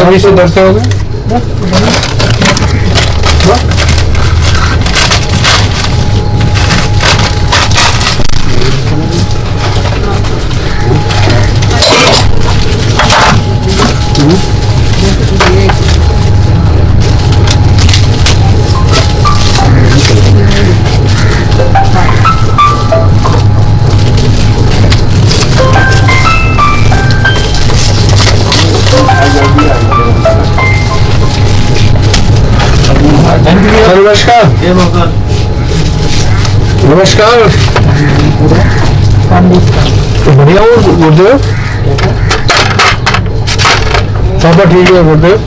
अभी से इधर से हो गए। नमस्कार नमस्कार। बढ़िया हो गुरुदेव, पापा ठीक है गुरुदेव।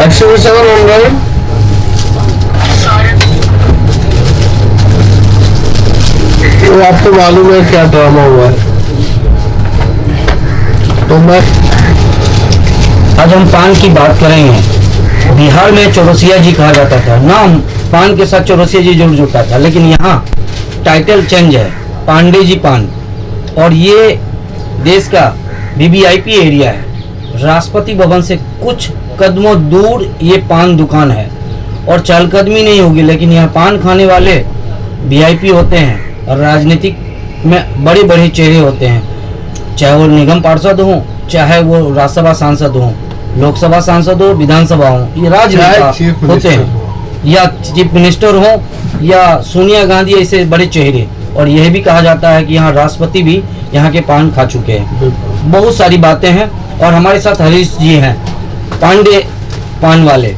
XUV700 तो आपको मालूम है क्या ड्रामा हुआ है। तो मैं आज हम पान की बात करेंगे। बिहार में चौरसिया जी कहा जाता था, नाम पान के साथ चौरसिया जी जुड़ चुका था, लेकिन यहाँ टाइटल चेंज है, पांडे जी पान। और ये देश का VVIP एरिया है। राष्ट्रपति भवन से कुछ कदमों दूर ये पान दुकान है और चहलकदमी नहीं होगी, लेकिन यहाँ पान खाने वाले VIP होते हैं और राजनीतिक में बड़े बड़े चेहरे होते हैं, चाहे वो निगम पार्षद हों, चाहे वो राज्यसभा सांसद हों, लोकसभा सांसद हो, विधानसभा हो, ये राजनेता होते हैं, या चीफ मिनिस्टर हो, या सोनिया गांधी, ऐसे बड़े चेहरे। और यह भी कहा जाता है कि यहाँ राष्ट्रपति भी यहाँ के पान खा चुके हैं। बहुत सारी बातें हैं और हमारे साथ हरीश जी हैं, पांडे पान वाले।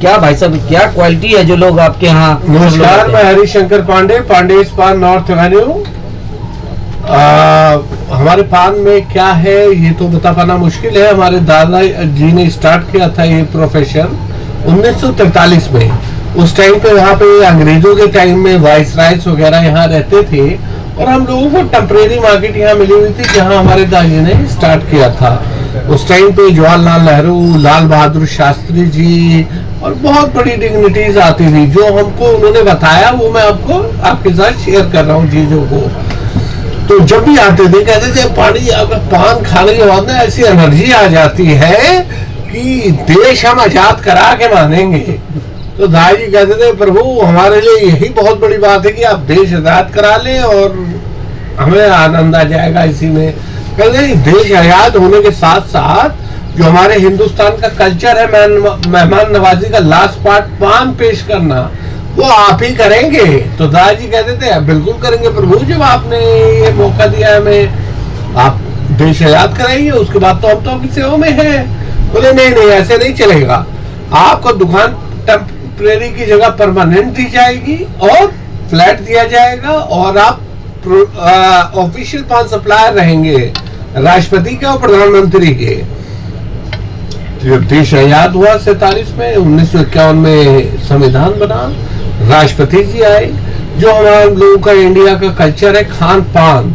क्या भाई साहब, क्या क्वालिटी है जो लोग आपके यहाँ? नमस्कार, मैं हरीश शंकर पांडे, पांडे पान नॉर्थ एवेन्यू। हमारे पान में क्या है ये तो बता पाना मुश्किल है। हमारे दादा जी ने स्टार्ट किया था ये प्रोफेशन 1943 में। उस टाइम पे यहाँ पे अंग्रेजों के टाइम में वाइस राइस वगैरह यहाँ रहते थे और हम लोगों को टेम्परेरी मार्केट यहाँ मिली हुई थी जहाँ हमारे दादाजी ने स्टार्ट किया था। उस टाइम पे जवाहरलाल नेहरू, लाल बहादुर शास्त्री जी और बहुत बड़ी डिग्निटीज आती थी जो हमको उन्होंने बताया, वो मैं आपको आपके साथ शेयर कर रहा हूँ चीजों को। तो जब भी आते थे कहते थे पान खाने के बाद ना ऐसी एनर्जी आ जाती है कि देश हम आजाद करा के मानेंगे। तो दादाजी कहते थे प्रभु हमारे लिए यही बहुत बड़ी बात है कि आप देश आजाद करा लें और हमें आनंद आ जाएगा इसी में। कहते हैं देश आजाद होने के साथ साथ जो हमारे हिंदुस्तान का कल्चर है मेहमान नवाजी का लास्ट पार्ट पान पेश करना, वो आप ही करेंगे। तो दादाजी कहते थे बिल्कुल करेंगे प्रभु, जब आपने ये मौका दिया है हमें, आप देश आजाद कराइए, उसके बाद तो हम तो आपकी सेवा में हैं। बोले नहीं ऐसे नहीं चलेगा, आपको दुकान टेम्परेरी की जगह परमानेंट दी जाएगी और फ्लैट दिया जाएगा और आप ऑफिशियल पान सप्लायर रहेंगे राष्ट्रपति के और प्रधानमंत्री के। जब देश आजाद हुआ 47 में, 1951 में संविधान बना, राष्ट्रपति जी आए, जो हमारे लोगों का इंडिया का कल्चर है खान पान,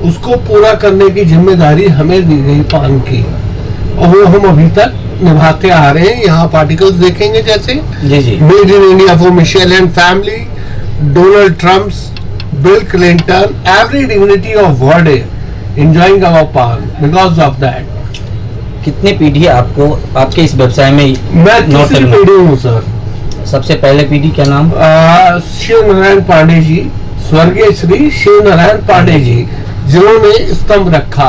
उसको पूरा करने की जिम्मेदारी हमें दी गई पान की और वो हम अभी तक निभाते आ रहे हैं। यहाँ पार्टिकल्स देखेंगे जैसे made in India for Michelle and family, Donald Trumps, Bill Clinton, every dignity of world enjoying our paan because of that. कितनी पीढ़ी आपको आपके इस व्यवसाय में? मैं तीसरी पीढ़ी हूँ सर। सबसे पहले पीढ़ी क्या नाम? शिव नारायण पांडे जी, स्वर्गीय श्री शिव नारायण पांडे जी, जिन्होंने स्तंभ रखा।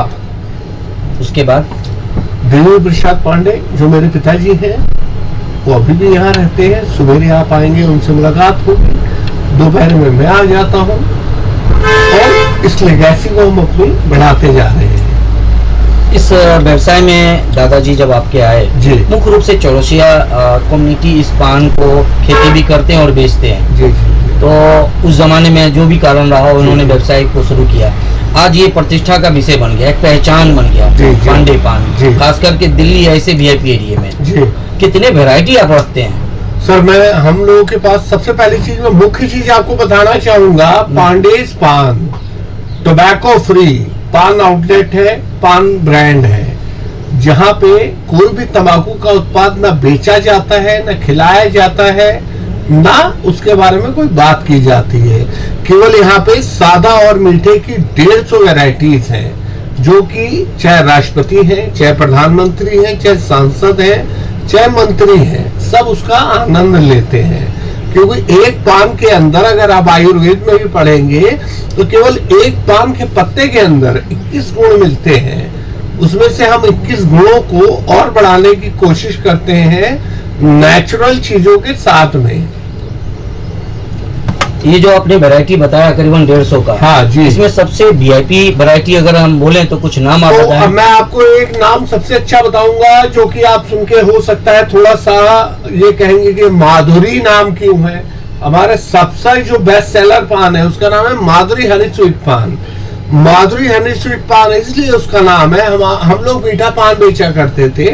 उसके बाद देवी प्रसाद पांडे जो मेरे पिताजी हैं, वो अभी भी यहाँ रहते हैं। सवेरे आप आएंगे, उनसे मुलाकात होगी, दोपहर में मैं आ जाता हूँ और इस लेगेसी को हम अपनी बढ़ाते जा रहे हैं। इस व्यवसाय में दादाजी जब आपके आए, मुख्य रूप से चौरसिया कम्युनिटी इस पान को खेती भी करते हैं और बेचते हैं। जी। तो उस जमाने में जो भी कारण रहा, उन्होंने व्यवसाय को शुरू किया। आज ये प्रतिष्ठा का विषय बन गया, एक पहचान बन गया पांडे पान, खास करके दिल्ली ऐसे VIP एरिया में। कितने वेराइटी आप रखते हैं सर? मैं हम लोगों के पास सबसे पहली चीज, मैं मुख्य चीज आपको बताना चाहूंगा, पांडेज पान टोबैको फ्री पान आउटलेट है, पान ब्रांड है, जहाँ पे कोई भी तंबाकू का उत्पाद न बेचा जाता है, न खिलाया जाता है, ना उसके बारे में कोई बात की जाती है। केवल यहाँ पे सादा और मीठे की 150 वैरायटीज हैं, जो कि चाहे राष्ट्रपति हैं, चाहे प्रधानमंत्री हैं, चाहे सांसद हैं, चाहे मंत्री हैं, सब उसका आनंद लेते हैं। क्योंकि एक पान के अंदर, अगर आप आयुर्वेद में भी पढ़ेंगे, तो केवल एक पान के पत्ते के अंदर 21 गुण मिलते हैं। उसमें से हम 21 गुणों को और बढ़ाने की कोशिश करते हैं नेचुरल चीजों के साथ में। ये जो आपने वैरायटी बताया करीबन 150 का, हाँ जी, इसमें सबसे वीआईपी वैरायटी अगर हम बोलें तो कुछ नाम आप बताएं। मैं आपको एक नाम सबसे अच्छा बताऊंगा, जो कि आप सुन के हो सकता है थोड़ा सा ये कहेंगे कि माधुरी नाम क्यों है। हमारे सबसे जो बेस्ट सेलर पान है उसका नाम है माधुरी हनी स्वीट पान। माधुरी हनी स्वीट पान इसलिए उसका नाम है, हम लोग मीठा पान बेचा करते थे।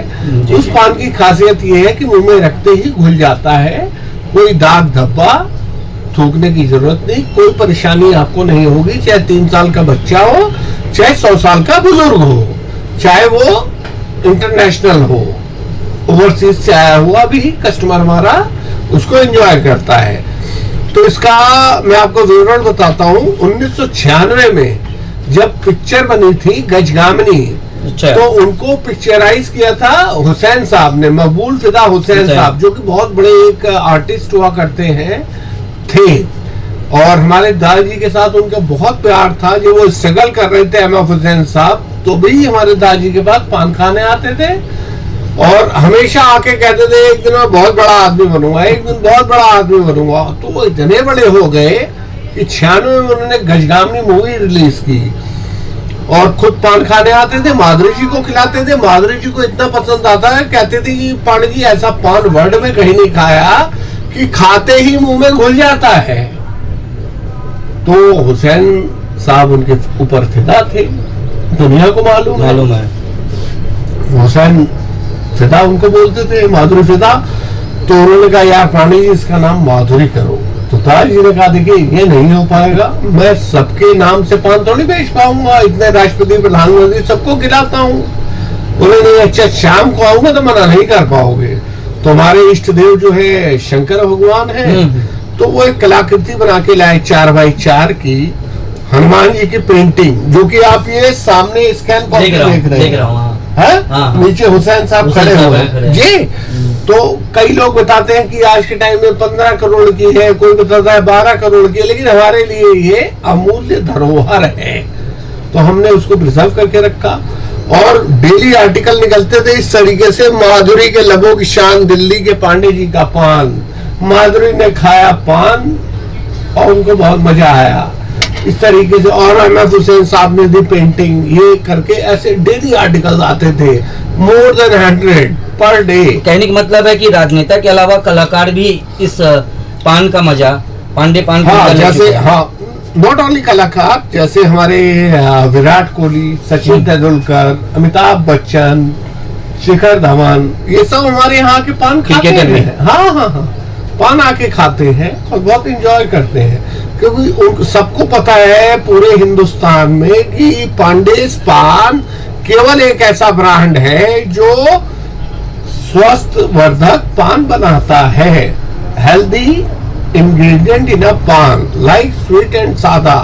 उस पान की खासियत ये है कि मुंह में रखते ही घुल जाता है, कोई दाग धब्बा थूकने की जरूरत नहीं, कोई परेशानी आपको नहीं होगी। चाहे 3 साल का बच्चा हो, चाहे 100 साल का बुजुर्ग हो, चाहे वो इंटरनेशनल हो, ओवरसीज से आया हुआ भी कस्टमर हमारा उसको एंजॉय करता है। तो इसका मैं आपको विवरण बताता हूँ। 1996 में जब पिक्चर बनी थी गजगामिनी, अच्छा। तो उनको पिक्चराइज किया था हुसैन साहब ने, मकबूल फिदा हुसैन साहब, जो कि बहुत बड़े एक आर्टिस्ट हुआ करते हैं थे। और हमारे दादाजी के साथ उनका बहुत प्यार था। जब वो स्ट्रगल कर रहे थे एम.एफ. हुसैन साहब, तो भी हमारे दादाजी के पास पान खाने आते थे और हमेशा आके कहते थे एक दिन मैं बहुत बड़ा आदमी बनूंगा, एक दिन बहुत बड़ा आदमी बनूंगा। तो वो इतने बड़े हो गए कि 96 में उन्होंने गजगामिनी मूवी रिलीज की और खुद पान खाने आते थे, माधुरी जी को खिलाते थे। माधुरी जी को इतना पसंद आता है, कहते थे कि पांडे जी ऐसा पान वर्ल्ड में कहीं नहीं खाया कि खाते ही मुंह में घुल जाता है। तो हुसैन साहब उनके ऊपर फिदा थे, दुनिया को मालूम है। हुसैन फिदा उनको बोलते थे, माधुरी फिदा। तो उन्होंने कहा यार पांडे जी इसका नाम माधुरी करो। तो दादाजी ने कहा देखिए ये नहीं हो पाएगा, मैं सबके नाम से पान थोड़ी बेच पाऊंगा, इतने राष्ट्रपति प्रधानमंत्री सबको खिलाता हूँ। उन्होंने अच्छा शाम को आऊंगा तो मना नहीं कर पाओगे। तो हमारे इष्ट देव जो है शंकर भगवान है, तो वो एक कलाकृति बना के लाए 4x4 की हनुमान जी की पेंटिंग, जो कि आप ये सामने स्कैन करके देख रहे हैं। नीचे हुसैन साहब खड़े हुए जी। तो कई लोग बताते हैं कि आज के टाइम में 15 करोड़ की है, कोई बताता है 12 करोड़ की है, लेकिन हमारे लिए ये अमूल्य धरोहर है। तो हमने उसको प्रिजर्व करके रखा और डेली आर्टिकल निकलते थे इस तरीके से, माधुरी के लबों की शान दिल्ली के पांडे जी का पान। माधुरी ने खाया पान और उनको बहुत मजा आया इस तरीके से। और एम.एफ. हुसैन साहब ने दी पेंटिंग, ये करके ऐसे डेली आर्टिकल आते थे, मोर देन 100 पर डे। कहने का मतलब है कि राजनेता के अलावा कलाकार भी इस पान का मजा, पांडे पान का मजा जैसे नॉट ओनली कलाकार, जैसे हमारे विराट कोहली, सचिन तेंदुलकर, अमिताभ बच्चन, शिखर धवन, ये सब हमारे यहाँ के पान खाते हैं। हाँ, पान आके खाते हैं और बहुत एंजॉय करते हैं, क्योंकि सबको पता है पूरे हिंदुस्तान में कि पांडेस पान केवल एक ऐसा ब्रांड है जो स्वस्थ वर्धक पान बनाता है। हेल्दी इंग्रेडिएंट इन अ पान, लाइक स्वीट एंड सादा।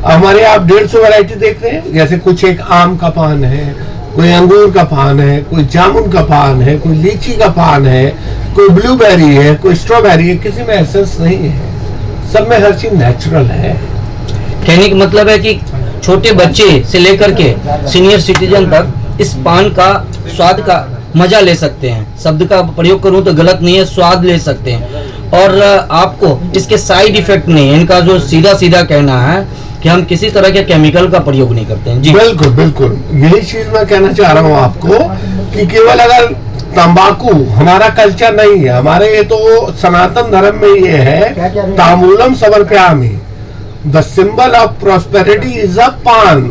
हमारे आप 150 वैरायटी देख रहे हैं, जैसे कुछ एक आम का पान है, कोई अंगूर का पान है, कोई जामुन का पान है, कोई लीची का पान है, कोई ब्लूबेरी है, कोई स्ट्रॉबेरी है। किसी में एसेंस नहीं है, सब में हर चीज नेचुरल है। कहने का मतलब है कि छोटे बच्चे से लेकर के सीनियर सिटीजन तक इस पान का स्वाद का मजा ले सकते हैं। शब्द का प्रयोग करूं तो गलत नहीं है, स्वाद ले सकते हैं। और आपको इसके साइड इफेक्ट नहीं है, इनका जो सीधा सीधा कहना है कि हम किसी तरह के केमिकल का प्रयोग नहीं करते हैं। जी बिल्कुल बिल्कुल, यही चीज मैं कहना चाह रहा हूँ आपको कि केवल अगर तंबाकू हमारा कल्चर नहीं है, हमारे ये तो सनातन धर्म में ये है तांबूलम समर्पयामि, the symbol of prosperity is a पान।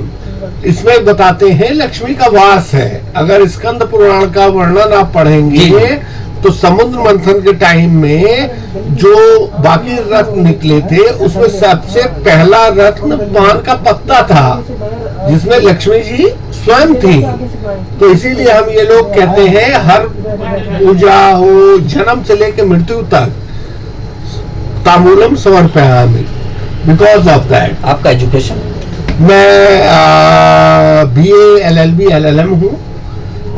इसमें बताते हैं लक्ष्मी का वास है। अगर स्कंद पुराण का वर्णन आप पढ़ेंगे तो समुद्र मंथन के टाइम में जो बाकी रत्न निकले थे उसमें सबसे पहला रत्न पान का पत्ता था, जिसमें लक्ष्मी जी स्वयं थी। तो इसीलिए हम ये लोग कहते हैं हर पूजा हो, जन्म से लेकर मृत्यु तक तामुलम समर्पयामि बिकॉज ऑफ दैट। आपका एजुकेशन? मैं BA LLB LLM हूँ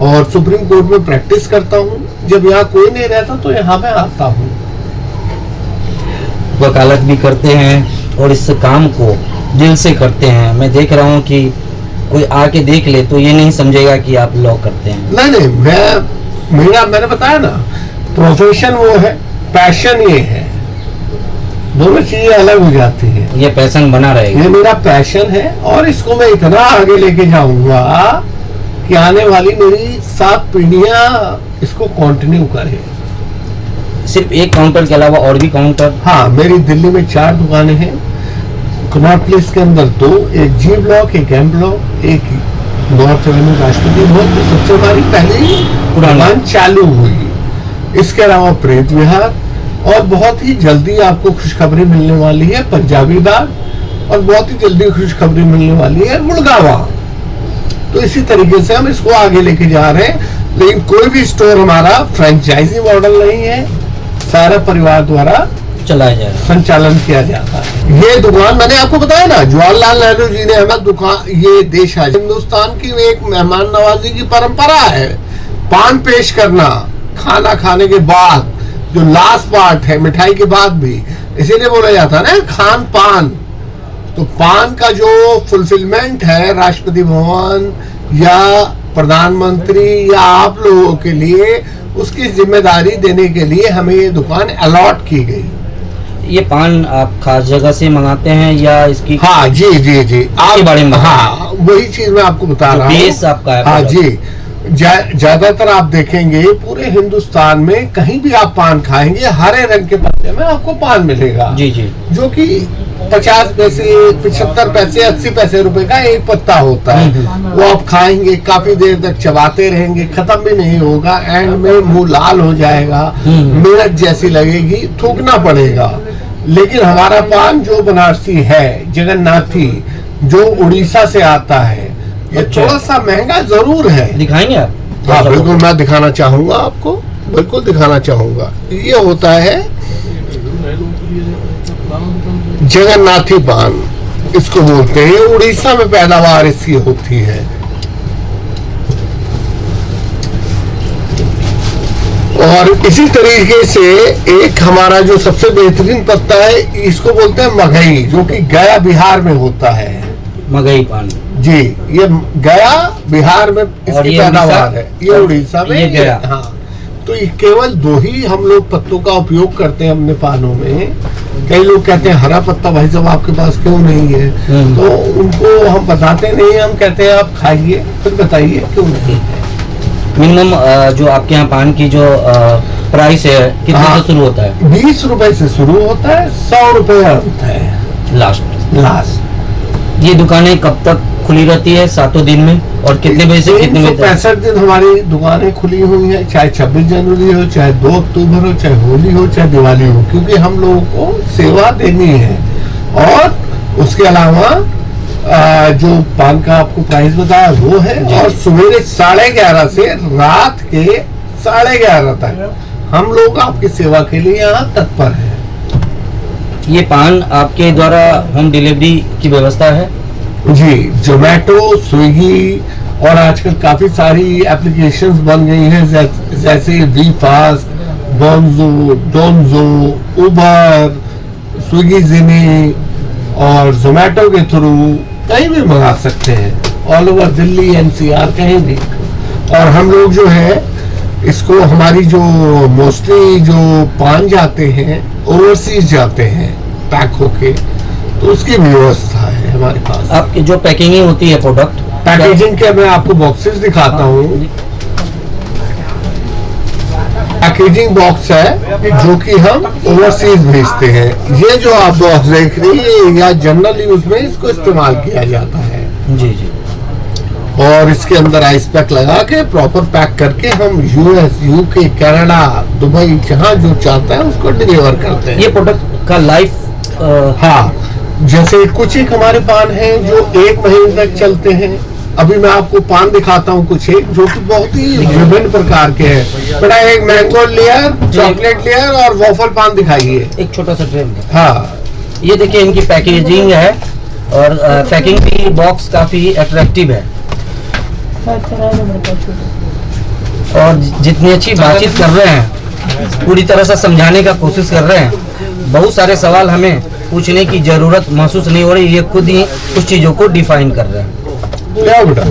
और सुप्रीम कोर्ट में प्रैक्टिस करता हूँ। जब यहाँ कोई नहीं रहता तो यहाँ मैं आता हूँ। वकालत भी करते हैं और इस काम को दिल से करते हैं। मैं देख रहा हूँ कि कोई आके देख ले तो ये नहीं समझेगा कि आप लॉ करते हैं। नहीं, मैंने बताया ना, प्रोफेशन वो है, पैशन ये है, दोनों चीजें अलग हो जाती हैं। ये पैशन बना रहेगा। ये मेरा पैशन है और इसको मैं इतना आगे लेके जाऊंगा कि आने वाली मेरी 7 पीढ़ियां इसको कंटिन्यू करें। सिर्फ एक काउंटर के अलावा और भी काउंटर? हाँ, मेरी दिल्ली में 4 दुकानें हैं। कनॉट प्लेस के अंदर 2, एक जी ब्लॉक, एक एम ब्लॉक, एक नॉर्थ एवेन्यू राष्ट्रपति भवन में सबसे हमारी पहली दुकान चालू हुई। इसके अलावा प्रेत विहार, और बहुत ही जल्दी आपको खुशखबरी मिलने वाली है पंजाबी बाग, और बहुत ही जल्दी खुशखबरी मिलने वाली है गुड़गावा। तो इसी तरीके से हम इसको आगे लेके जा रहे हैं। लेकिन कोई भी स्टोर हमारा फ्रेंचाइजी मॉडल नहीं है, सारा परिवार द्वारा चलाया जाए, संचालन किया जाता है। ये दुकान मैंने आपको बताया ना, जवाहरलाल नेहरू जी ने हमें दुकान, ये देश है हिंदुस्तान की एक मेहमान नवाजी की परंपरा है। पान पेश करना खाना खाने के बाद, जो लास्ट पार्ट है मिठाई के बाद भी, इसीलिए बोला जाता है ना खान पान। तो पान का जो फुलफिलमेंट है राष्ट्रपति भवन या प्रधानमंत्री या आप लोगों के लिए, उसकी जिम्मेदारी देने के लिए हमें ये दुकान अलॉट की गई। ये पान आप खास जगह से मंगाते हैं या इसकी? हाँ जी जी जी, आपके बारे में? हाँ, वही चीज मैं आपको बता रहा हूँ। बेस आपका है? हाँ जी, ज्यादातर आप देखेंगे पूरे हिंदुस्तान में कहीं भी आप पान खाएंगे, हरे रंग के पत्ते में आपको पान मिलेगा। जी जी। जो कि 50 पैसे, 75 पैसे, 80 पैसे रुपए का एक पत्ता होता है। वो आप खाएंगे, काफी देर तक चबाते रहेंगे, खत्म भी नहीं होगा, एंड में मुंह लाल हो जाएगा, मिर्च जैसी लगेगी, थूकना पड़ेगा। लेकिन हमारा पान जो बनारसी है, जगन्नाथी, जो उड़ीसा से आता है, ये थोड़ा सा महंगा जरूर है। दिखाएंगे आप? हाँ बिल्कुल, मैं दिखाना चाहूंगा आपको, बिल्कुल दिखाना चाहूंगा। ये होता है जगन्नाथी पान, इसको बोलते हैं। उड़ीसा में पैदावार इसकी होती है। और इसी तरीके से एक हमारा जो सबसे बेहतरीन पत्ता है, इसको बोलते हैं मगई, जो कि गया बिहार में होता है। मगई पान जी, ये गया बिहार में इसकी पैदावार है। ये उड़ीसा में, ये गया। हाँ, तो ये केवल 2 ही हम लोग पत्तों का उपयोग करते हैं अपने पानों में। कई लोग कहते हैं हरा पत्ता भाई साहब आपके पास क्यों नहीं है, तो उनको हम बताते नहीं, हम कहते हैं आप खाइए फिर बताइए क्यों नहीं है। मिनिमम जो आपके यहाँ पान की जो प्राइस है कितने से शुरू होता है? 20 रुपए से शुरू होता है, 100 रुपए होता है लास्ट। ये दुकानें कब तक खुली रहती है? 7 दिन में? और कितने बजे से कितने बजे तक? 365 दिन हमारी दुकानें खुली हुई हैं, चाहे 26 जनवरी हो, चाहे 2 अक्टूबर हो, चाहे होली हो, चाहे दिवाली हो, क्योंकि हम लोगों को सेवा देनी है। और उसके अलावा जो पान का आपको प्राइस बताया वो है, और सवेरे 11:30 से रात के 11:30 तक हम लोग आपकी सेवा के लिए यहाँ तत्पर हैं। ये पान आपके द्वारा होम डिलीवरी की व्यवस्था है? जी, जोमेटो, स्विगी और आजकल काफी सारी एप्लीकेशंस बन गई हैं, जैसे वी फास्ट, डोंजो, उबर, स्विगी, जिमी और जोमेटो के थ्रू कहीं भी मंगा सकते हैं, ऑल ओवर दिल्ली, NCR, कहीं भी। और हम लोग जो है इसको, हमारी जो मोस्टली जो पान जाते हैं ओवरसीज जाते हैं पैक होके, तो उसकी भी व्यवस्था है हमारे पास। आपकी जो पैकिंग होती है प्रोडक्ट, पैकेजिंग के मैं आपको बॉक्सेस दिखाता हूँ। पैकेजिंग बॉक्स है जो कि हम ओवरसीज भेजते हैं। ये जो आप बॉक्स देख रही है, या जनरल यूज में इसको इस्तेमाल किया जाता है। जी जी। और इसके अंदर आइस पैक लगा के प्रॉपर पैक करके हम US, UK, कनाडा, दुबई, जहाँ जो चाहता है उसको डिलीवर करते हैं। ये प्रोडक्ट का लाइफ हाँ, जैसे कुछ एक हमारे पान हैं जो 1 महीने तक चलते हैं, अभी मैं आपको पान दिखाता हूँ कुछ एक, जो कि बहुत ही विभिन्न प्रकार के हैं। बेटा एक मैंगो लेयर, चॉकलेट लेयर और वॉफल पान दिखाइए। एक छोटा सा ट्रे में। हाँ, ये देखिए इनकी पैकेजिंग है और पैकिंग भी बॉक्स काफी अट्रैक्टिव है और जितनी अच्छी बातचीत कर रहे हैं, पूरी तरह से समझाने का कोशिश कर रहे हैं। बहुत सारे सवाल हमें पूछने की जरूरत महसूस नहीं हो रही, ये खुद ही कुछ चीजों को डिफाइन कर रहे हैं। क्या बेटा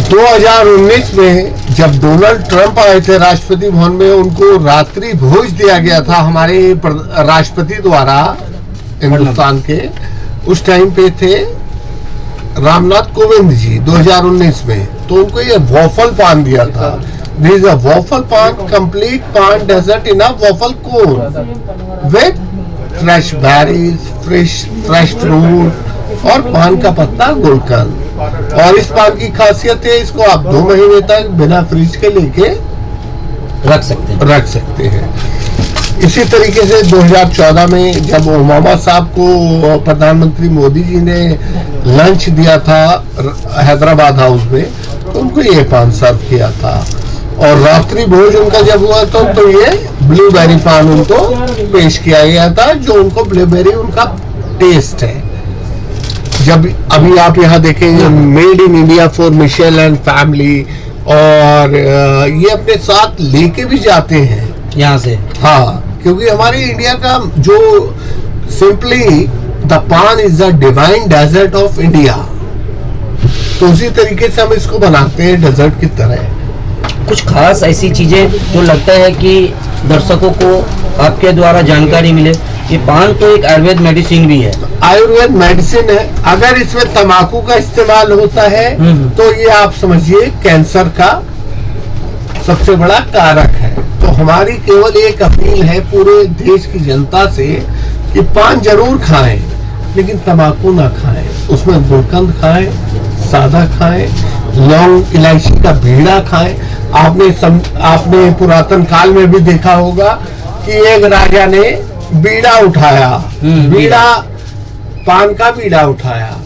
2019 में जब डोनाल्ड ट्रंप आए थे राष्ट्रपति भवन में, उनको रात्रि भोज दिया गया था हमारे राष्ट्रपति द्वारा हिंदुस्तान के। उस टाइम पे थे रामनाथ कोविंद जी 2019 में, तो उनको ये वॉफल पान दिया था। This is a waffle paan, complete paan dessert in a waffle cone with fresh berries, fresh fruit और पान का पत्ता गुलकंद। और इस पान की खासियत है, इसको आप 2 महीने तक बिना फ्रिज के लेके रख सकते हैं। इसी तरीके से 2014 में जब ओबामा साहब को प्रधानमंत्री मोदी जी ने लंच दिया था हैदराबाद हाउस में, तो उनको ये पान सर्व किया था। और रात्रि भोज उनका जब हुआ तो ये ब्लूबेरी पान उनको पेश किया गया था, जो उनको ब्लूबेरी उनका टेस्ट है। जब अभी आप यहाँ देखेंगे made in India for Michelle and family, और ये अपने साथ लेके भी जाते हैं यहाँ से। हाँ, क्योंकि हमारे इंडिया का जो simply the paan is the divine dessert of India, तो उसी तरीके से हम इसको बनाते हैं डेजर्ट की तरह। कुछ खास ऐसी चीजें जो लगता है कि दर्शकों को आपके द्वारा जानकारी मिले। ये पान तो एक आयुर्वेद मेडिसिन भी है। आयुर्वेद मेडिसिन है। अगर इसमें तंबाकू का इस्तेमाल होता है तो ये आप समझिए कैंसर का सबसे बड़ा कारक है। तो हमारी केवल एक अपील है पूरे देश की जनता से कि पान जरूर खाएं, लेकिन तंबाकू ना खाएं। उसमें गुलकंद खाएं, सादा खाएं, लौंग इलायची का बीड़ा खाएं। आपने पुरातन काल में भी देखा होगा कि एक राजा ने बीड़ा उठाया, बीड़ा पान का बीड़ा उठाया।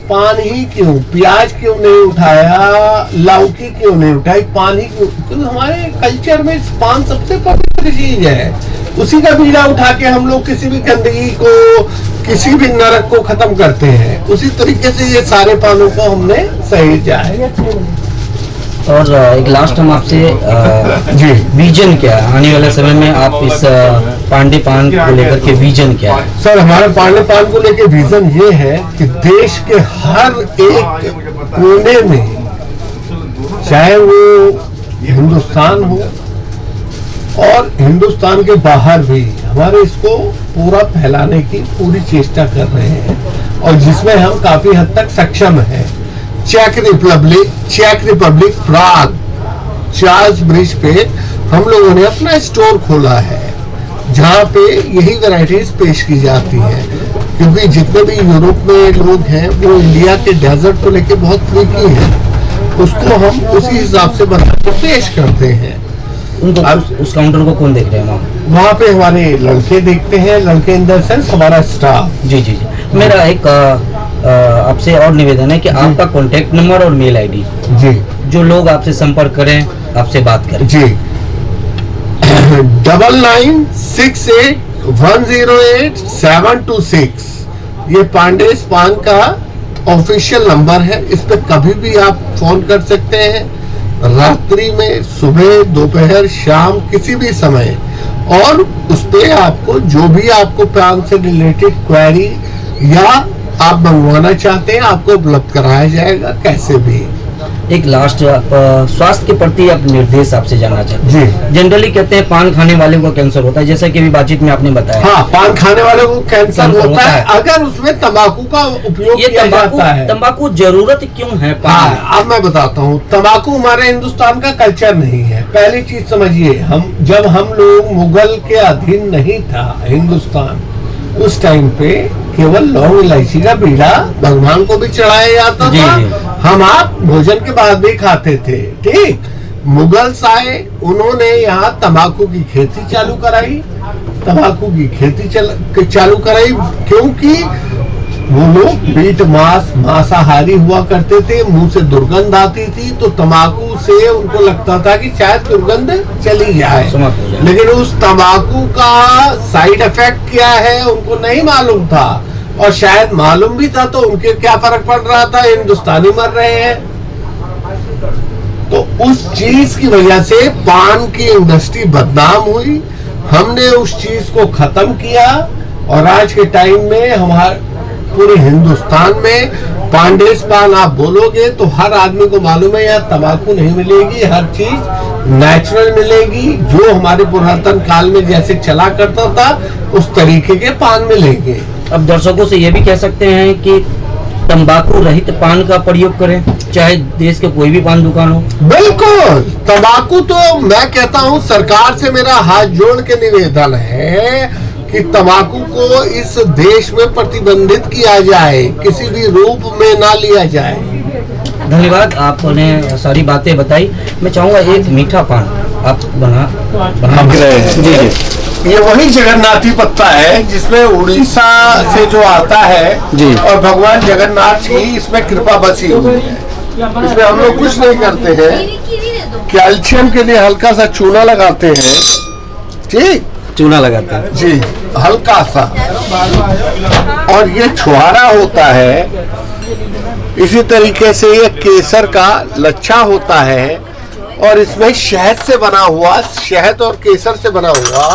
पान ही क्यों, प्याज क्यों नहीं उठाया, लौकी क्यों नहीं उठाई, पान ही क्यों? क्योंकि हमारे कल्चर में पान सबसे पवित्र चीज है। उसी का बीड़ा उठा के हम लोग किसी भी गंदगी को, किसी भी नरक को खत्म करते हैं। उसी तरीके से ये सारे पानों को हमने सहेजा है। और एक लास्ट हम आपसे जी, विजन क्या है आने वाले समय में, आप इस पांडे पान को लेकर के विजन क्या है? सर, हमारे पांडे पान को लेकर विजन ये है कि देश के हर एक कोने में, चाहे वो हिंदुस्तान हो और हिंदुस्तान के बाहर भी, हमारे इसको पूरा फैलाने की पूरी चेष्टा कर रहे हैं, और जिसमें हम काफी हद तक सक्षम हैं। चेक रिपब्लिक प्राग चार्ल्स ब्रिज पे हम लोगों ने अपना स्टोर खोला है, जहाँ पे यही वैरायटीज पेश की जाती हैं। क्योंकि जितने भी यूरोप में लोग हैं वो इंडिया के डेजर्ट को लेके बहुत फ्रीकी हैं, उसको हम उसी हिसाब से बना के पेश करते हैं। उनको उस काउंटर को कौन देख रहे हैं वहाँ पे हमारे लड़के देखते हैं, लड़के इन द सेंस हमारा स्टाफ। जी जी जी। मेरा एक आपसे और निवेदन है कि आपका कॉन्टेक्ट नंबर और मेल आईडी, जी, जो लोग आपसे संपर्क करें, आपसे बात करें। जी 9968108726, ये पांडेस पान का ऑफिशियल नंबर है। इस पे कभी भी आप फोन कर सकते हैं, रात्रि में, सुबह, दोपहर, शाम, किसी भी समय। और उस पे आपको जो भी आपको पान से रिलेटेड क्वेरी या आप मंगवाना चाहते हैं, आपको उपलब्ध कराया जाएगा कैसे भी। एक लास्ट स्वास्थ्य के प्रति आप निर्देश आपसे जानना चाहते हैं। जी, जनरली कहते हैं पान खाने वाले को कैंसर होता है, जैसा कि अभी बातचीत में आपने बताया। हाँ, पान खाने वाले को कैंसर होता है अगर उसमें तंबाकू का उपयोग किया जाता है। तंबाकू जरूरत क्यों है पान? हाँ, अब मैं बताता हूँ। तंबाकू हमारे हिंदुस्तान का कल्चर नहीं है। पहली चीज समझिए, जब हम लोग मुगल के अधीन नहीं था हिंदुस्तान, उस टाइम पे केवल लौंग इलायची का बीड़ा भगवान को भी चढ़ाया जाता था। हम आप भोजन के बाद भी खाते थे। ठीक, मुगल्स आए, उन्होंने यहाँ तंबाकू की खेती चालू कराई, क्योंकि वो लोग मीट मांसाहारी हुआ करते थे, मुंह से दुर्गंध आती थी, तो तंबाकू से उनको लगता था कि शायद दुर्गंध चली जाए, लेकिन उस तंबाकू का साइड इफेक्ट क्या है उनको नहीं मालूम था, और शायद मालूम भी था तो उनके क्या फर्क पड़ रहा था, हिंदुस्तानी मर रहे हैं। तो उस चीज की वजह से पान की इंडस्ट्री बदनाम हुई, हमने उस चीज को खत्म किया, और आज के टाइम में हमारे पूरे हिंदुस्तान में पांडेस पान आप बोलोगे तो हर आदमी को मालूम है यहाँ तंबाकू नहीं मिलेगी, हर चीज नेचुरल मिलेगी, जो हमारे पुरातन काल में जैसे चला करता था उस तरीके के पान मिलेंगे। अब दर्शकों से ये भी कह सकते हैं कि तंबाकू रहित पान का प्रयोग करें, चाहे देश के कोई भी पान दुकान हो। बिल्कुल, तंबाकू तो मैं कहता हूँ सरकार से मेरा हाथ जोड़ के निवेदन है कि तंबाकू को इस देश में प्रतिबंधित किया जाए, किसी भी रूप में ना लिया जाए। धन्यवाद, आपने सारी बातें बताई। मैं चाहूंगा एक मीठा पान आप बना रहे हैं। जी जी, ये वही जगन्नाथी पत्ता है जिसमें उड़ीसा से जो आता है जी, और भगवान जगन्नाथ की इसमें कृपा बसी हुई है। इसमें हम लोग कुछ नहीं करते हैं, कैल्शियम के लिए हल्का सा चूना लगाते हैं, ठीक, चूना लगाते हैं जी, हल्का सा, और ये छुहारा होता है। इसी तरीके से ये केसर का लच्छा होता है, और इसमें शहद से बना हुआ, शहद और केसर से बना हुआ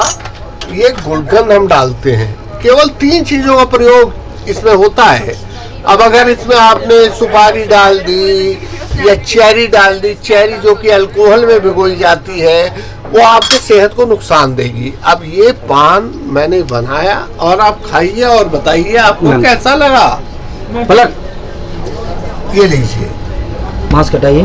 ये गुलकंद हम डालते हैं। केवल 3 चीजों का प्रयोग इसमें होता है। अब अगर इसमें आपने सुपारी डाल दी या चेरी डाल दी, चेरी जो कि अल्कोहल में भिगोई जाती है, वो आपके सेहत को नुकसान देगी। अब ये पान मैंने बनाया और आप खाइए और बताइए आपको कैसा लगा। पलक, ये लीजिए, मांस कटाइए।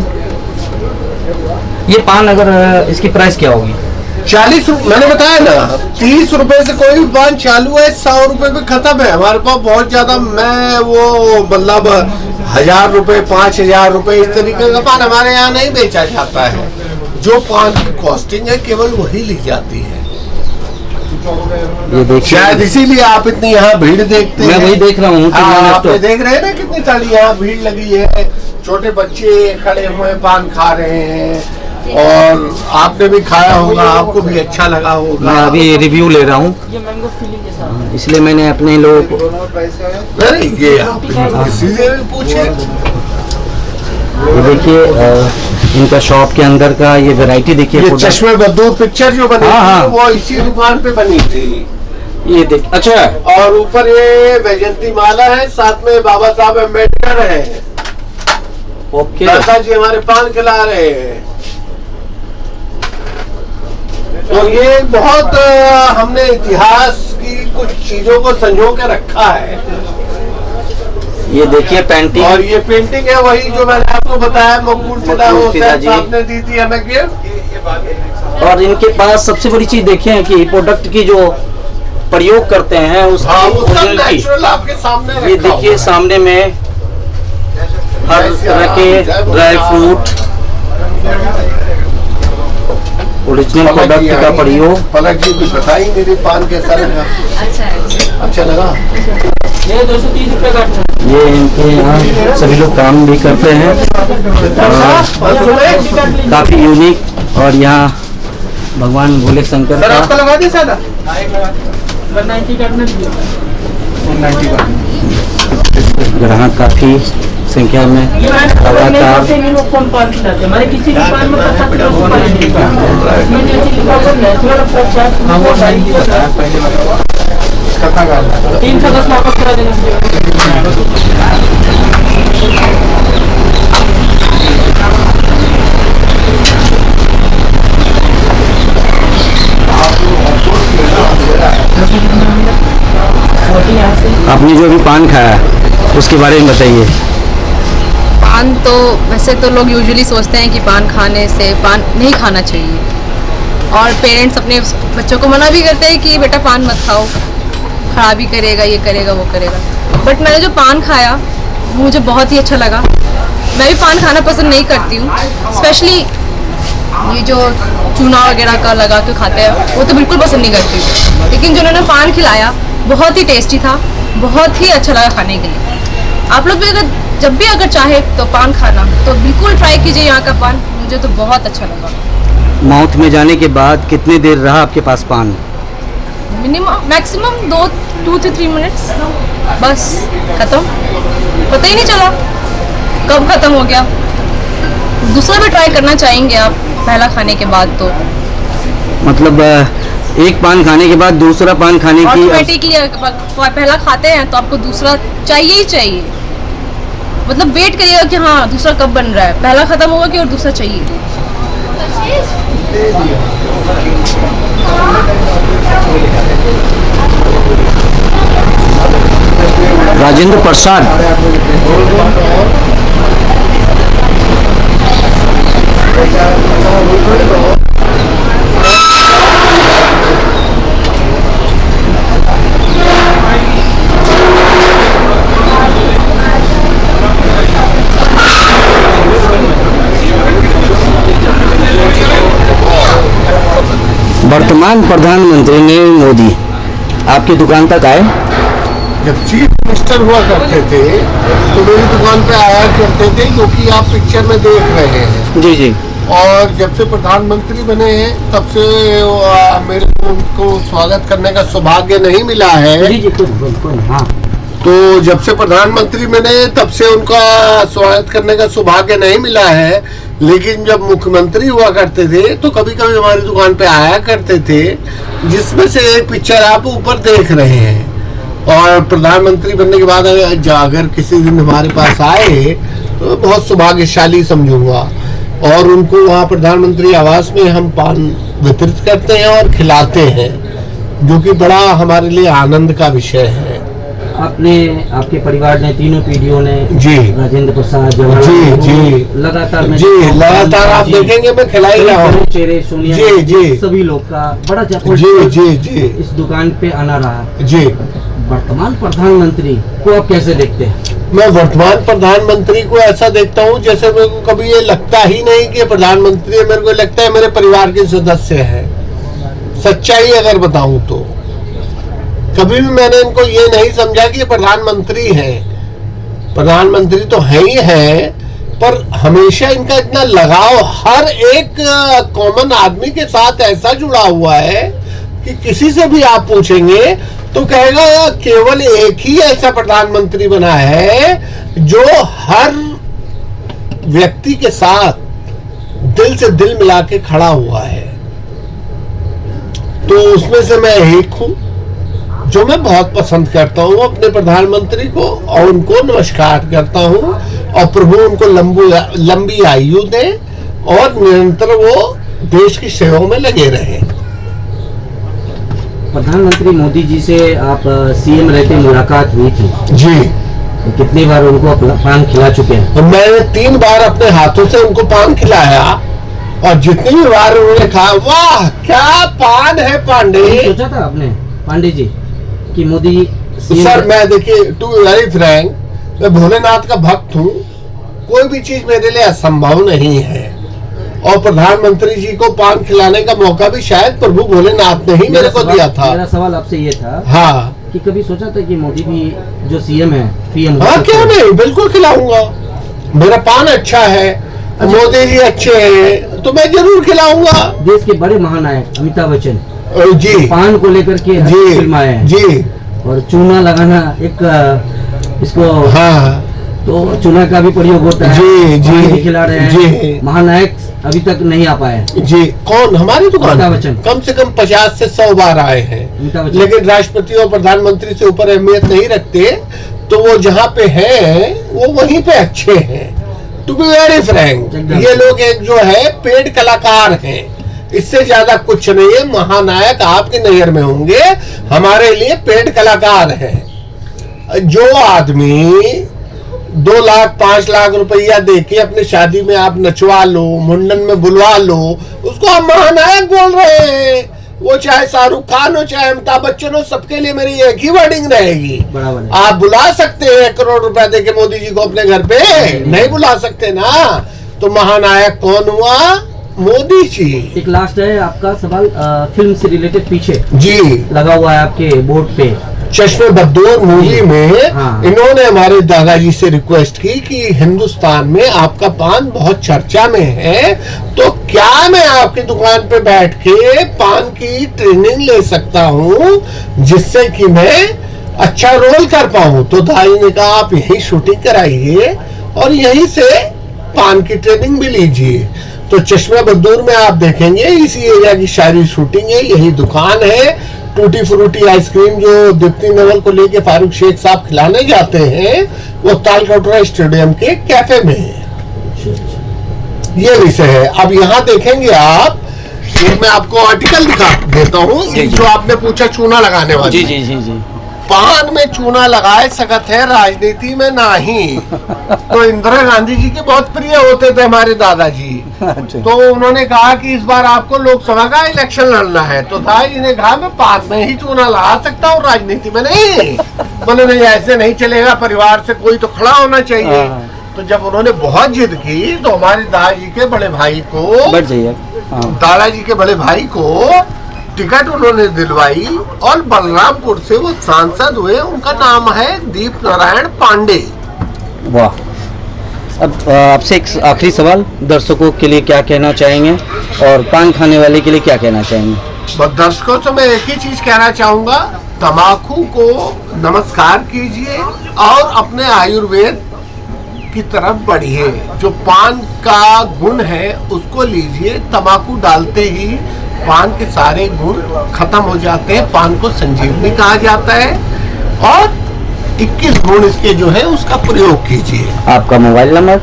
ये पान अगर इसकी प्राइस क्या होगी? 40 रुपए, मैंने बताया ना, 30 रुपए से कोई भी पान चालू है, 100 रुपए पे खत्म है। हमारे पास बहुत ज्यादा, मैं वो मतलब 1000 रुपए 5000 रुपए इस तरीके का पान हमारे यहाँ नहीं बेचा जाता है। जो पान की कॉस्टिंग है केवल वही ली जाती है। ये देखिए, शायद इसीलिए आप इतनी यहाँ भीड़ देखते हैं। मैं वही देख रहा हूँ। आप देख रहे हैं ना कितनी सारी यहाँ भीड़ लगी है, छोटे बच्चे खड़े हुए पान खा रहे हैं, और आपने भी खाया होगा, आपको भी अच्छा लगा होगा। मैं अभी रिव्यू ले रहा हूँ, इसलिए मैंने अपने लोगों को, नहीं ये आप किसी से भी पूछे। ये देखिए इनका शॉप के अंदर का ये वैरायटी देखिए। ये चश्मे बद्दू पिक्चर जो बनी थी वो इसी दुकान पे बनी थी। ये देख, अच्छा, और ऊपर ये वैजयंती माला है, साथ में बाबा साहब अम्बेडकर है। ओके, दादाजी हमारे पान खिला रहे हैं। तो ये बहुत हमने इतिहास की कुछ चीजों को संजो के रखा है। ये देखिए पेंटिंग, और ये पेंटिंग है वही जो मैंने आपको बताया, मकबूल पिताजी आपने दी थी हमें गिफ्ट। और इनके पास सबसे बड़ी चीज देखें कि प्रोडक्ट की जो प्रयोग करते हैं उसकी नेचुरल आपके सामने। ये देखिए सामने में हर तरह के ड्राई फ्रूट, ओरिजिनल प्रोडक्ट का प्रयोग। पलक जी कुछ बताई मेरे पान कैसा लगा? अच्छा लगा। ये 230 रुपए का। ये इनके यहाँ सभी लोग काम भी करते हैं, काफी यूनिक। और यहाँ भगवान भोले शंकर का आपका लगा दिया सादा 190 का। ग्राहक काफी संख्या में लगातार। पान खिलाते हमारे किसी भी पान में 310 वापस करा देना। आपने जो अभी पान खाया उसके बारे में बताइए। पान तो वैसे तो लोग यूजुअली सोचते हैं कि पान खाने से, पान नहीं खाना चाहिए, और पेरेंट्स अपने बच्चों को मना भी करते हैं कि बेटा पान मत खाओ, खराबी करेगा, ये करेगा, वो करेगा। बट मैंने जो पान खाया मुझे बहुत ही अच्छा लगा। मैं भी पान खाना पसंद नहीं करती हूँ, स्पेशली ये जो चूना वगैरह का लगा के खाते हैं वो तो बिल्कुल पसंद नहीं करती हूँ। लेकिन जो उन्होंने पान खिलाया बहुत ही टेस्टी था, बहुत ही अच्छा लगा खाने के लिए। आप लोग भी अगर जब भी अगर चाहे तो पान खाना तो बिल्कुल ट्राई कीजिए यहाँ का पान, मुझे तो बहुत अच्छा लगा। माउथ में जाने के बाद कितने देर रहा आपके पास पान? मिनिमम मैक्सिमम 2 to 3 मिनट्स, बस खत्म, पता ही नहीं चला कब खत्म हो गया। दूसरा भी ट्राई करना चाहेंगे आप पहला खाने के बाद तो? मतलब एक पान खाने के बाद दूसरा पान खाने की ऑटोमेटिकली पहला खाते हैं तो आपको दूसरा चाहिए ही चाहिए, मतलब वेट करिएगा कि हाँ दूसरा कब बन रहा है, पहला खत्म होगा कि और दूसरा चाहिए। राजेंद्र प्रसाद, वर्तमान प्रधानमंत्री नरेंद्र मोदी आपकी दुकान तक आए? जब चीफ मिनिस्टर हुआ करते थे तो मेरी दुकान पे आया करते थे, क्योंकि आप पिक्चर में देख रहे हैं। जी जी। और जब से प्रधानमंत्री बने हैं तब से मेरे को उनको स्वागत करने का सौभाग्य नहीं मिला है। जी जी बिल्कुल। हाँ, तो जब से प्रधानमंत्री बने तब से उनका स्वागत करने का सौभाग्य नहीं मिला है, लेकिन जब मुख्यमंत्री हुआ करते थे तो कभी कभी हमारी दुकान पे आया करते थे, जिसमें से एक पिक्चर आप ऊपर देख रहे हैं। और प्रधानमंत्री बनने के बाद अगर किसी दिन हमारे पास आए तो बहुत सौभाग्यशाली समझूंगा। और उनको वहाँ प्रधानमंत्री आवास में हम पान वितरित करते हैं और खिलाते हैं, जो कि बड़ा हमारे लिए आनंद का विषय है। आपने, आपके परिवार ने, तीनों पीढ़ियों ने, जी, राजेंद्र प्रसाद, जी लगातार लगातार आप देखेंगे मैं खिला ही रहा हूँ। चेहरे, सोनिया जी जी सभी लोग का बड़ा जी इस दुकान पे आना रहा। जी। वर्तमान प्रधानमंत्री को आप कैसे देखते हैं? मैं वर्तमान प्रधानमंत्री को ऐसा देखता हूँ जैसे मेरे को कभी ये लगता ही नहीं कि प्रधानमंत्री है, मेरे को लगता है मेरे परिवार के सदस्य है। सच्चाई अगर बताऊं तो कभी भी मैंने इनको ये नहीं समझा कि ये प्रधानमंत्री है। प्रधानमंत्री तो है ही है, पर हमेशा इनका इतना लगाव हर एक कॉमन आदमी के साथ ऐसा जुड़ा हुआ है कि किसी से भी आप पूछेंगे तो कहेगा केवल एक ही ऐसा प्रधानमंत्री बना है जो हर व्यक्ति के साथ दिल से दिल मिला के खड़ा हुआ है। तो उसमें से मैं एक हूं जो मैं बहुत पसंद करता हूं अपने प्रधानमंत्री को, और उनको नमस्कार करता हूं। और प्रभु उनको लंबी आयु दे और निरंतर वो देश की सेवा में लगे रहें। प्रधानमंत्री मोदी जी से आप सीएम रहते मुलाकात हुई थी जी। तो कितनी बार उनको पान खिला चुके हैं? मैंने 3 बार अपने हाथों से उनको पान खिलाया, और जितनी भी बार उन्होंने कहा वाह क्या पान है पांडे। सोचा था आपने पांडे जी कि मोदी सर, मैं देखिए टू वेरी फ्रैंक, मैं भोलेनाथ का भक्त हूँ, कोई भी चीज मेरे लिए असंभव नहीं है। और प्रधानमंत्री जी को पान खिलाने का मौका भी शायद प्रभु भोलेनाथ ने ही मेरे को दिया था। मेरा सवाल आपसे ये था, हाँ, कि कभी सोचा था कि मोदी भी जो सीएम है, पीएम, हाँ क्यों नहीं, बिल्कुल खिलाऊंगा। मेरा पान अच्छा है, मोदी जी अच्छे हैं, तो मैं जरूर खिलाऊंगा। देश के बड़े महानायक अमिताभ बच्चन जी पान को लेकर के जी फिल्म आए हैं जी, और चूना लगाना एक इसको, हाँ तो चूना का भी प्रयोग होता है। जी जी पान भी खिला रहे हैं जी। महानायक अभी तक नहीं आ पाए जी। कौन? हमारी दुकान अमिताभ बच्चन कम से कम 50 से 100 बार आए हैं, अमिताभ बच्चन। लेकिन राष्ट्रपति और प्रधानमंत्री से ऊपर अहमियत नहीं रखते, तो वो जहाँ पे हैं वो वहीं पे अच्छे हैं। टू बी वेरी फ्रैंक, ये लोग एक जो है पेड कलाकार हैं, इससे ज्यादा कुछ नहीं है। महानायक आपकी नजर में होंगे, हमारे लिए पेड कलाकार हैं। जो आदमी 2 लाख 5 लाख रुपया देके अपनी शादी में आप नचवा लो, मुंडन में बुलवा लो, उसको आप महानायक बोल रहे हैं। वो चाहे शाहरुख खान हो, चाहे अमिताभ बच्चन हो, सबके लिए मेरी एक ही वर्डिंग रहेगी। आप बुला सकते हैं 1 करोड़ रुपया देके मोदी जी को अपने घर पे, नहीं बुला सकते ना। तो महानायक कौन हुआ? मोदी जी। एक लास्ट है आपका सवाल, फिल्म से रिलेटेड पीछे जी लगा हुआ है आपके बोर्ड पे चश्मे बद्दूर मूवी में हाँ। इन्होंने हमारे दादाजी से रिक्वेस्ट की कि हिंदुस्तान में आपका पान बहुत चर्चा में है, तो क्या मैं आपकी दुकान पे बैठ के पान की ट्रेनिंग ले सकता हूँ जिससे कि मैं अच्छा रोल कर पाऊं। तो दाई ने कहा आप यही शूटिंग कराइए और यहीं से पान की ट्रेनिंग भी लीजिए। तो चश्मे बद्दूर में आप देखेंगे इसी एरिया की सारी शूटिंग है, यही दुकान है। टूटी फ्रूटी आइसक्रीम जो दीप्ति नेवल को लेके फारूक शेख साहब खिलाने जाते हैं वो तालकटोरा स्टेडियम के कैफे में है। ये विषय है। अब यहाँ देखेंगे आप, ये मैं आपको आर्टिकल दिखा देता हूँ जो आपने पूछा चूना लगाने वाला। जी जी जी जी। पान में चूना लगाए सकत है, राजनीति में नहीं। तो इंदिरा गांधी जी के बहुत प्रिय होते थे हमारे दादाजी। तो उन्होंने कहा कि इस बार आपको लोकसभा का इलेक्शन लड़ना है, तो दादाजी ने कहा मैं पान में ही चूना लगा सकता हूँ, राजनीति में नहीं। बोले नहीं ऐसे नहीं चलेगा, परिवार से कोई तो खड़ा होना चाहिए। तो जब उन्होंने बहुत जिद की तो हमारे दादाजी के बड़े भाई को, दादाजी के बड़े भाई को टिकट उन्होंने दिलवाई और बलरामपुर से वो सांसद हुए। उनका नाम है दीप नारायण पांडे। वाह। अब आपसे एक आखिरी सवाल, दर्शकों के लिए क्या कहना चाहेंगे और पान खाने वाले के लिए क्या कहना चाहेंगे? बस दर्शकों से मैं एक ही चीज कहना चाहूंगा, तम्बाकू को नमस्कार कीजिए और अपने आयुर्वेद की तरफ बढ़िए। जो पान का गुण है उसको लीजिए। तम्बाकू डालते ही पान के सारे गुण खत्म हो जाते हैं। पान को संजीवनी कहा जाता है और 21 गुण इसके जो है उसका प्रयोग कीजिए। आपका मोबाइल नंबर?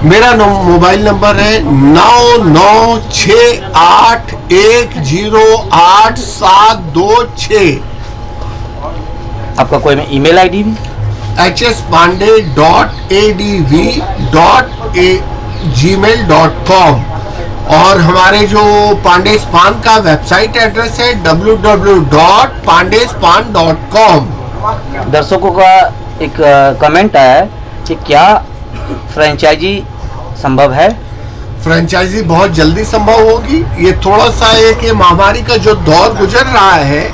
मेरा मोबाइल नंबर है 9968108726। आपका कोई ईमेल आईडी भी? hspande.adv.gmail.com। और हमारे जो पांडेस पान का वेबसाइट एड्रेस है www.pandespan.com। दर्शकों का एक कमेंट आया है कि क्या फ्रेंचाइजी संभव है? फ्रेंचाइजी बहुत जल्दी संभव होगी। ये थोड़ा सा एक ये महामारी का जो दौर गुजर रहा है,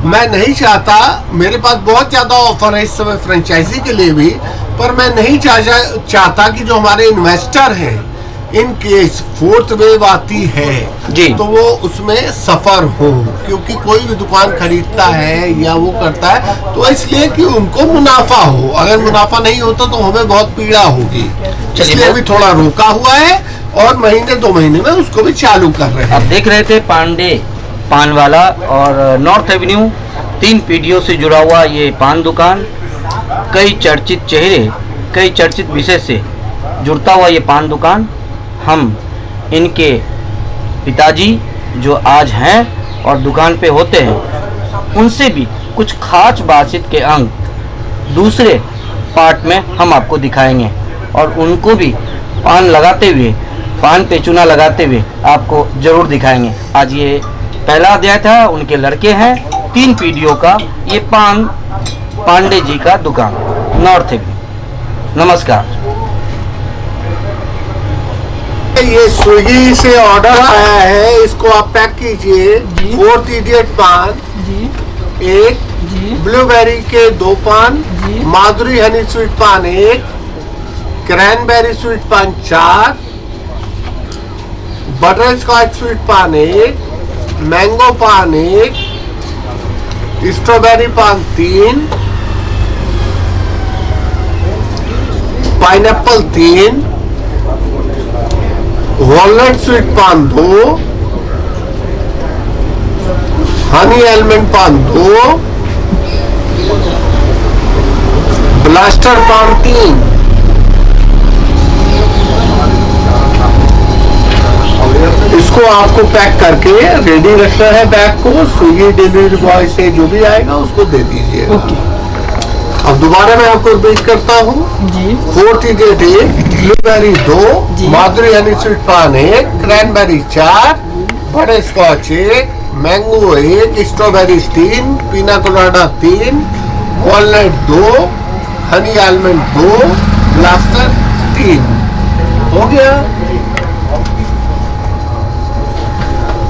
मैं नहीं चाहता, मेरे पास बहुत ज्यादा ऑफर है इस समय फ्रेंचाइजी के लिए भी, पर मैं नहीं चाहता कि जो हमारे इन्वेस्टर हैं इन केस फोर्थ वेव आती है जी, तो वो उसमें सफर हो, क्योंकि कोई भी दुकान खरीदता है या वो करता है तो इसलिए कि उनको मुनाफा हो। अगर मुनाफा नहीं होता तो हमें बहुत पीड़ा होगी। इसलिए अभी थोड़ा रोका हुआ है और महीने 2 महीने में उसको भी चालू कर रहे हैं। आप देख रहे थे पांडे पान वाला और नॉर्थ एवेन्यू 3 पीढ़ियों से जुड़ा हुआ ये पान दुकान, कई चर्चित चेहरे, कई चर्चित विषय से जुड़ता हुआ ये पान दुकान। हम इनके पिताजी जो आज हैं और दुकान पे होते हैं उनसे भी कुछ खास बातचीत के अंग दूसरे पार्ट में हम आपको दिखाएंगे और उनको भी पान लगाते हुए, पान पे चूना लगाते हुए आपको ज़रूर दिखाएंगे। आज ये पहला अध्याय था, उनके लड़के हैं, 3 पीढ़ियों का ये पांडे जी का दुकान नॉर्थ एवेन्यू। नमस्कार। ये स्विगी से ऑर्डर आया है, इसको आप पैक कीजिए। 4th इडियट पान एक, ब्लूबेरी के 2 पान, माधुरी honey sweet paan 1, cranberry sweet पान 4, butter scotch sweet paan 1, mango पान 1, स्ट्रॉबेरी पान 3, पाइनएप्पल 3, वॉलनट स्वीट पान 2, हनी आलमंड पान 2, ब्लास्टर पान 3। इसको आपको पैक करके रेडी रखना है। बैग को स्विगी डिलीवरी बॉय से जो भी आएगा उसको दे दीजिए। अब दोबारा मैं आपको रिपीट करता हूँ। 4th idiot 1, blueberry 2, Madhuri honey sweet paan 1, cranberry 4, butterscotch 1, mango 1, strawberry 3, pina colada 3, walnut 2, honey almond 2, blaster 3। हो गया।